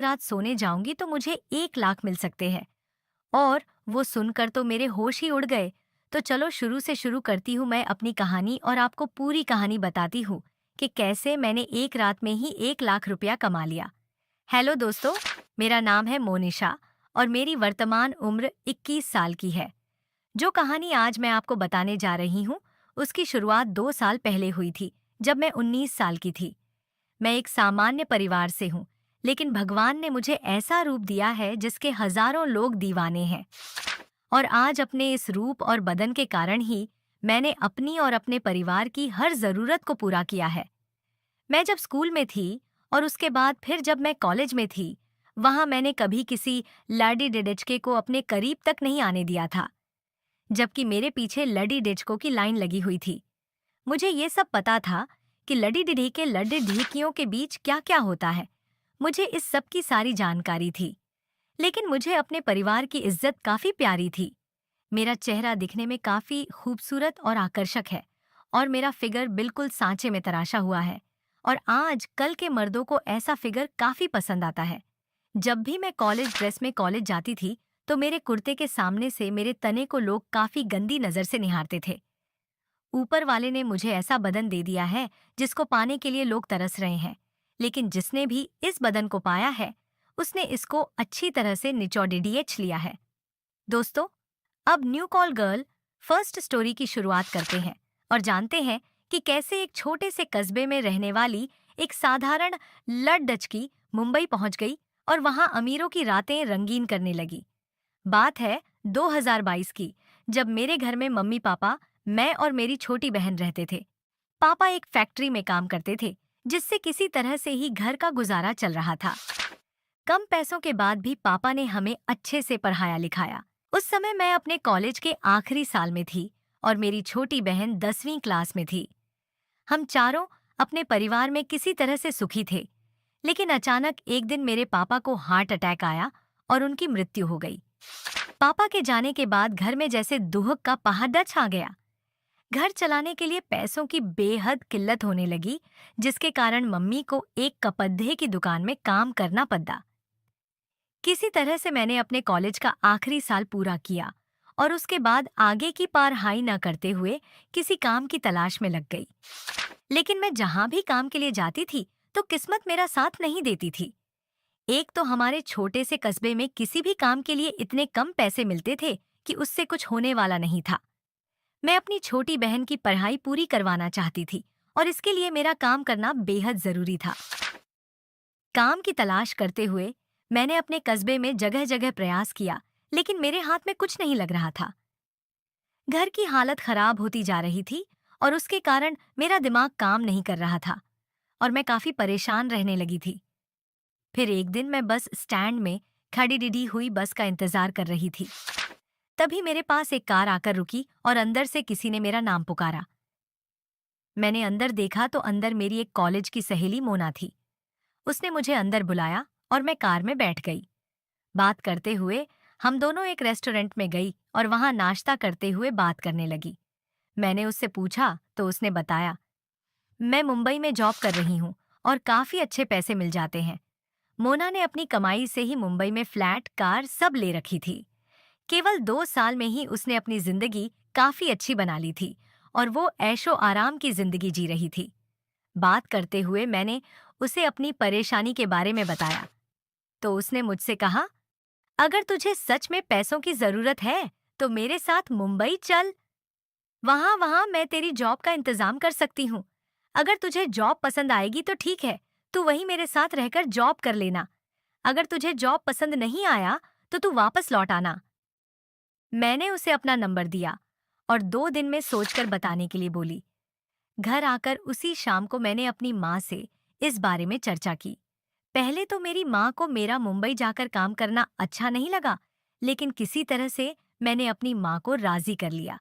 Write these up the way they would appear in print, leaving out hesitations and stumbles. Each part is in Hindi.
रात सोने जाऊंगी तो मुझे 1 लाख मिल सकते हैं। और वो सुनकर तो मेरे होश ही उड़ गए। तो चलो शुरू से शुरू करती हूँ मैं अपनी कहानी और आपको पूरी कहानी बताती हूँ कि कैसे मैंने एक रात में ही 1 लाख रुपया कमा लिया। हेलो दोस्तों, मेरा नाम है मोनिशा और मेरी वर्तमान उम्र 21 साल की है। जो कहानी आज मैं आपको बताने जा रही हूँ, उसकी शुरुआत 2 साल पहले हुई थी, जब मैं 19 साल की थी। मैं एक सामान्य परिवार से हूँ, लेकिन भगवान ने मुझे ऐसा रूप दिया है जिसके हजारों लोग दीवाने हैं। और आज अपने इस रूप और बदन के कारण ही मैंने अपनी और अपने परिवार की हर जरूरत को पूरा किया है। मैं जब स्कूल में थी और उसके बाद फिर जब मैं कॉलेज में थी, वहां मैंने कभी किसी लाडी डिडचके को अपने करीब तक नहीं आने दिया था, जबकि मेरे पीछे लडी डिडचकों की लाइन लगी हुई थी। मुझे ये सब पता था कि लडी डिडे लड्डे ढीकियों के बीच क्या क्या होता है। मुझे इस सब की सारी जानकारी थी, लेकिन मुझे अपने परिवार की इज्जत काफी प्यारी थी। मेरा चेहरा दिखने में काफी खूबसूरत और आकर्षक है और मेरा फिगर बिल्कुल सांचे में तराशा हुआ है। और आज कल के मर्दों को ऐसा फिगर काफी पसंद आता है। जब भी मैं कॉलेज ड्रेस में कॉलेज जाती थी, तो मेरे कुर्ते के सामने से मेरे तने को लोग काफी गंदी नजर से निहारते थे। ऊपर वाले ने मुझे ऐसा बदन दे दिया है जिसको पाने के लिए लोग तरस रहे हैं, लेकिन जिसने भी इस बदन को पाया है, उसने इसको अच्छी तरह से निचोड़ लिया है। दोस्तों, अब new call girl first story की शुरुआत करते हैं और जानते हैं कि कैसे एक छोटे से कस्बे में रहने वाली एक साधारण लड़ डचकी मुंबई पहुंच गई और वहां अमीरों की रातें रंगीन करने लगी। बात है 2022 की, जब मेरे घर में मम्मी पापा, मैं और मेरी छोटी बहन रहते थे। पापा एक फैक्ट्री में काम करते थे, जिससे किसी तरह से ही घर का गुजारा चल रहा था। कम पैसों के बाद भी पापा ने हमें अच्छे से पढ़ाया लिखाया। उस समय मैं अपने कॉलेज के आखिरी साल में थी और मेरी छोटी बहन 10वीं क्लास में थी। हम चारों अपने परिवार में किसी तरह से सुखी थे, लेकिन अचानक एक दिन मेरे पापा को हार्ट अटैक आया और उनकी मृत्यु हो गई। पापा के जाने के बाद घर में जैसे दुहक का पहाड़ छा गया। घर चलाने के लिए पैसों की बेहद किल्लत होने लगी, जिसके कारण मम्मी को एक कपड़े की दुकान में काम करना पड़ा। किसी तरह से मैंने अपने कॉलेज का आखिरी साल पूरा किया और उसके बाद आगे की पढ़ाई न करते हुए किसी काम की तलाश में लग गई। लेकिन मैं जहां भी काम के लिए जाती थी, तो किस्मत मेरा साथ नहीं देती थी। एक तो हमारे छोटे से कस्बे में किसी भी काम के लिए इतने कम पैसे मिलते थे कि उससे कुछ होने वाला नहीं था। मैं अपनी छोटी बहन की पढ़ाई पूरी करवाना चाहती थी और इसके लिए मेरा काम करना बेहद जरूरी था। काम की तलाश करते हुए मैंने अपने कस्बे में जगह जगह प्रयास किया, लेकिन मेरे हाथ में कुछ नहीं लग रहा था। घर की हालत खराब होती जा रही थी और उसके कारण मेरा दिमाग काम नहीं कर रहा था और मैं काफी परेशान रहने लगी थी। फिर एक दिन मैं बस स्टैंड में खड़ी डिडी हुई बस का इंतजार कर रही थी। तभी मेरे पास एक कार आकर रुकी और अंदर से किसी ने मेरा नाम पुकारा। मैंने अंदर देखा तो अंदर मेरी एक कॉलेज की सहेली मोना थी। उसने मुझे अंदर बुलाया और मैं कार में बैठ गई। बात करते हुए हम दोनों एक रेस्टोरेंट में गई और वहां नाश्ता करते हुए बात करने लगी। मैंने उससे पूछा तो उसने बताया, मैं मुंबई में जॉब कर रही हूँ और काफी अच्छे पैसे मिल जाते हैं। मोना ने अपनी कमाई से ही मुंबई में फ्लैट, कार सब ले रखी थी। केवल 2 साल में ही उसने अपनी जिंदगी काफी अच्छी बना ली थी और वो ऐशो आराम की जिंदगी जी रही थी। बात करते हुए मैंने उसे अपनी परेशानी के बारे में बताया, तो उसने मुझसे कहा, अगर तुझे सच में पैसों की जरूरत है तो मेरे साथ मुंबई चल। वहां वहां मैं तेरी जॉब का इंतजाम कर सकती हूँ। अगर तुझे जॉब पसंद आएगी तो ठीक है, तू वहीं मेरे साथ रहकर जॉब कर लेना। अगर तुझे जॉब पसंद नहीं आया तो तू वापस लौट आना। मैंने उसे अपना नंबर दिया और 2 दिन में सोचकर बताने के लिए बोली। घर आकर उसी शाम को मैंने अपनी माँ से इस बारे में चर्चा की। पहले तो मेरी माँ को मेरा मुंबई जाकर काम करना अच्छा नहीं लगा, लेकिन किसी तरह से मैंने अपनी माँ को राजी कर लिया।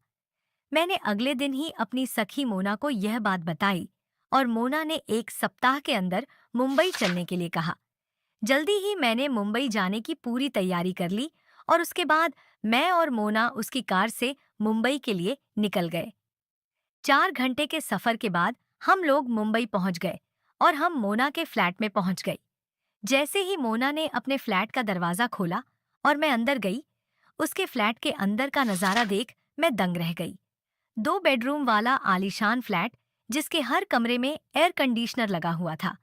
मैंने अगले दिन ही अपनी सखी मोना को यह बात बताई और मोना ने 1 सप्ताह के अंदर मुंबई चलने के लिए कहा। जल्दी ही मैंने मुंबई जाने की पूरी तैयारी कर ली और उसके बाद मैं और मोना उसकी कार से मुंबई के लिए निकल गए। 4 घंटे के सफर के बाद हम लोग मुंबई पहुंच गए और हम मोना के फ्लैट में पहुंच गए। जैसे ही मोना ने अपने फ्लैट का दरवाजा खोला और मैं अंदर गई, उसके फ्लैट के अंदर का नजारा देख मैं दंग रह गई। 2 बेडरूम वाला आलीशान फ्लैट, जिसके हर कमरे में एयर कंडीशनर लगा हुआ था,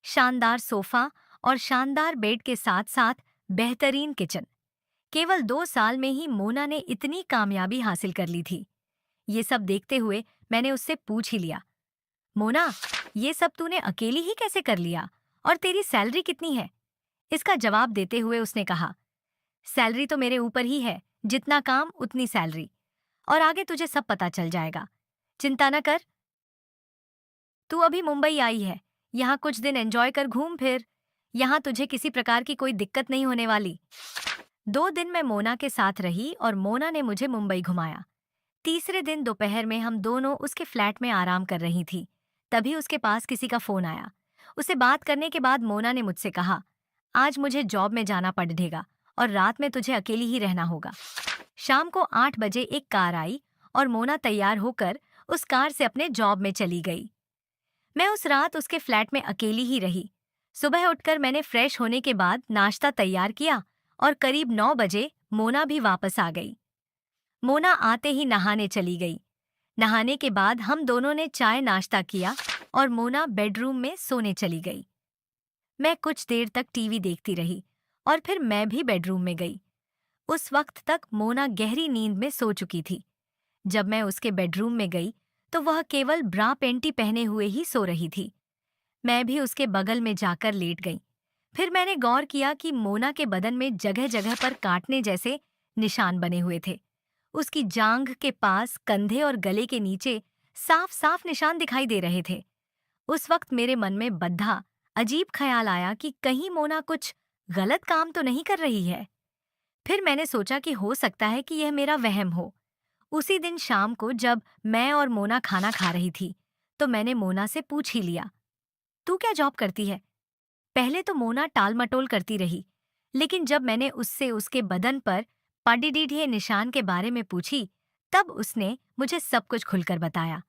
शानदार सोफा और शानदार बेड के साथ साथ बेहतरीन किचन। केवल 2 साल में ही मोना ने इतनी कामयाबी हासिल कर ली थी। ये सब देखते हुए मैंने उससे पूछ ही लिया, मोना, ये सब तूने अकेली ही कैसे कर लिया और तेरी सैलरी कितनी है? इसका जवाब देते हुए उसने कहा, सैलरी तो मेरे ऊपर ही है, जितना काम उतनी सैलरी, और आगे तुझे सब पता चल जाएगा। चिंता न कर, तू अभी मुंबई आई है, यहाँ कुछ दिन एंजॉय कर घूम फिर, यहाँ तुझे किसी प्रकार की कोई दिक्कत नहीं होने वाली। 2 दिन मैं मोना के साथ रही और मोना ने मुझे मुंबई घुमाया। तीसरे दिन दोपहर में हम दोनों उसके फ्लैट में आराम कर रही थी, तभी उसके पास किसी का फोन आया। उसे बात करने के बाद मोना ने मुझसे कहा, आज मुझे जॉब में जाना पड़ेगा और रात में तुझे अकेली ही रहना होगा। शाम को 8 बजे एक कार आई और मोना तैयार होकर उस कार से अपने जॉब में चली गई। मैं उस रात उसके फ्लैट में अकेली ही रही। सुबह उठकर मैंने फ्रेश होने के बाद नाश्ता तैयार किया और करीब 9 बजे मोना भी वापस आ गई। मोना आते ही नहाने चली गई। नहाने के बाद हम दोनों ने चाय नाश्ता किया और मोना बेडरूम में सोने चली गई। मैं कुछ देर तक टीवी देखती रही और फिर मैं भी बेडरूम में गई। उस वक्त तक मोना गहरी नींद में सो चुकी थी। जब मैं उसके बेडरूम में गई तो वह केवल ब्रा पेंटी पहने हुए ही सो रही थी। मैं भी उसके बगल में जाकर लेट गई। फिर मैंने गौर किया कि मोना के बदन में जगह जगह पर काटने जैसे निशान बने हुए थे। उसकी जांघ के पास, कंधे और गले के नीचे साफ साफ निशान दिखाई दे रहे थे। उस वक्त मेरे मन में बद्धा अजीब ख्याल आया कि कहीं मोना कुछ गलत काम तो नहीं कर रही है। फिर मैंने सोचा कि हो सकता है कि यह मेरा वहम हो। उसी दिन शाम को जब मैं और मोना खाना खा रही थी, तो मैंने मोना से पूछ ही लिया, तू क्या जॉब करती है? पहले तो मोना टाल-मटोल करती रही, लेकिन जब मैंने उससे उसके बदन पर पडिडीडे निशान के बारे में पूछी, तब उसने मुझे सब कुछ खुलकर बताया।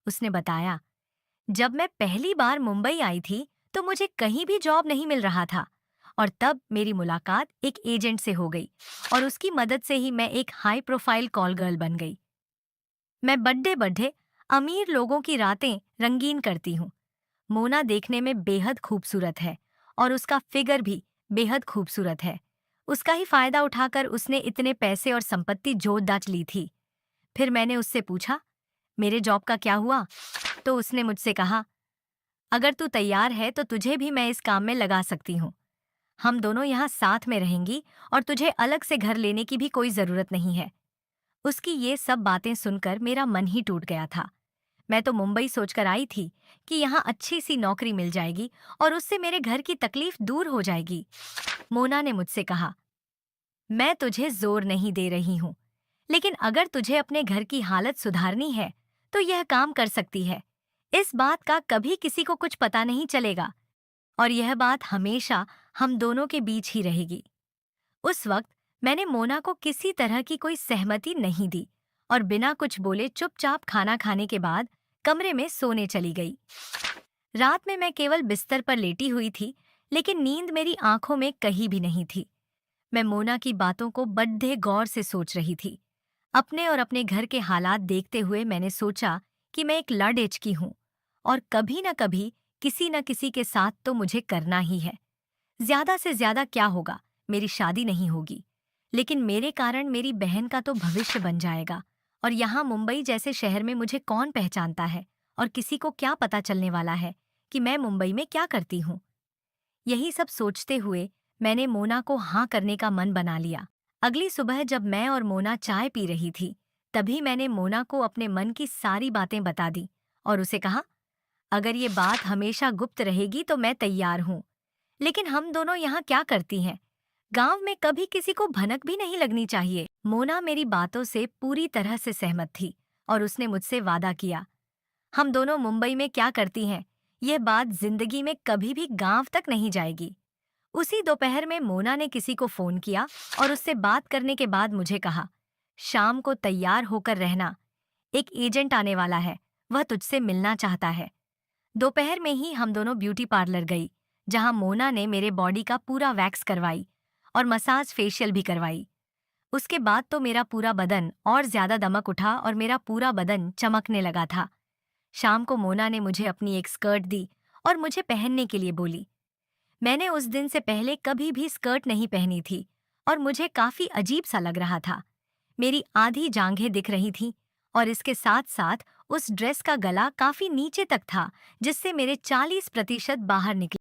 उसने बताया, जब मैं पहली बार मुंबई आई थी, तो मुझे कहीं भी जॉब नहीं मिल रहा था और तब मेरी मुलाकात एक एजेंट से हो गई और उसकी मदद से ही मैं एक हाई प्रोफाइल कॉल गर्ल बन गई। मैं बड्ढे बड्ढे अमीर लोगों की रातें रंगीन करती हूँ। मोना देखने में बेहद खूबसूरत है और उसका फिगर भी बेहद खूबसूरत है। उसका ही फायदा उठाकर उसने इतने पैसे और संपत्ति जोत दाच ली थी। फिर मैंने उससे पूछा, मेरे जॉब का क्या हुआ? तो उसने मुझसे कहा, अगर तू तैयार है तो तुझे भी मैं इस काम में लगा सकती हूँ। हम दोनों यहाँ साथ में रहेंगी और तुझे अलग से घर लेने की भी कोई जरूरत नहीं है। उसकी ये सब बातें सुनकर मेरा मन ही टूट गया था। मैं तो मुंबई सोचकर आई थी कि यहाँ अच्छी सी नौकरी मिल जाएगी और उससे मेरे घर की तकलीफ दूर हो जाएगी। मोना ने मुझसे कहा, मैं तुझे जोर नहीं दे रही हूँ, लेकिन अगर तुझे अपने घर की हालत सुधारनी है तो यह काम कर सकती है। इस बात का कभी किसी को कुछ पता नहीं चलेगा और यह बात हमेशा हम दोनों के बीच ही रहेगी। उस वक्त मैंने मोना को किसी तरह की कोई सहमति नहीं दी और बिना कुछ बोले चुपचाप खाना खाने के बाद कमरे में सोने चली गई। रात में मैं केवल बिस्तर पर लेटी हुई थी, लेकिन नींद मेरी आंखों में कहीं भी नहीं थी। मैं मोना की बातों को बड़े गौर से सोच रही थी। अपने और अपने घर के हालात देखते हुए मैंने सोचा कि मैं एक लड़ेच की हूँ और कभी न कभी किसी न किसी के साथ तो मुझे करना ही है। ज्यादा से ज्यादा क्या होगा, मेरी शादी नहीं होगी, लेकिन मेरे कारण मेरी बहन का तो भविष्य बन जाएगा और यहाँ मुंबई जैसे शहर में मुझे कौन पहचानता है और किसी को क्या पता चलने वाला है कि मैं मुंबई में क्या करती हूँ। यही सब सोचते हुए मैंने मोना को हाँ करने का मन बना लिया। अगली सुबह जब मैं और मोना चाय पी रही थी, तभी मैंने मोना को अपने मन की सारी बातें बता दी और उसे कहा, अगर ये बात हमेशा गुप्त रहेगी तो मैं तैयार हूँ, लेकिन हम दोनों यहाँ क्या करती हैं? गांव में कभी किसी को भनक भी नहीं लगनी चाहिए। मोना मेरी बातों से पूरी तरह से सहमत थी और उसने मुझसे वादा किया, हम दोनों मुंबई में क्या करती हैं, यह बात जिंदगी में कभी भी गांव तक नहीं जाएगी। उसी दोपहर में मोना ने किसी को फोन किया और उससे बात करने के बाद मुझे कहा, शाम को तैयार होकर रहना, एक एजेंट आने वाला है, वह तुझसे मिलना चाहता है। दोपहर में ही हम दोनों ब्यूटी पार्लर गई, जहां मोना ने मेरे बॉडी का पूरा वैक्स करवाई और मसाज फेशियल भी करवाई। उसके बाद तो मेरा पूरा बदन और ज्यादा दमक उठा और मेरा पूरा बदन चमकने लगा था। शाम को मोना ने मुझे अपनी एक स्कर्ट दी और मुझे पहनने के लिए बोली। मैंने उस दिन से पहले कभी भी स्कर्ट नहीं पहनी थी और मुझे काफी अजीब सा लग रहा था। मेरी आधी जांघें दिख रही थीं और इसके साथ साथ उस ड्रेस का गला काफी नीचे तक था, जिससे मेरे 40% बाहर निकले।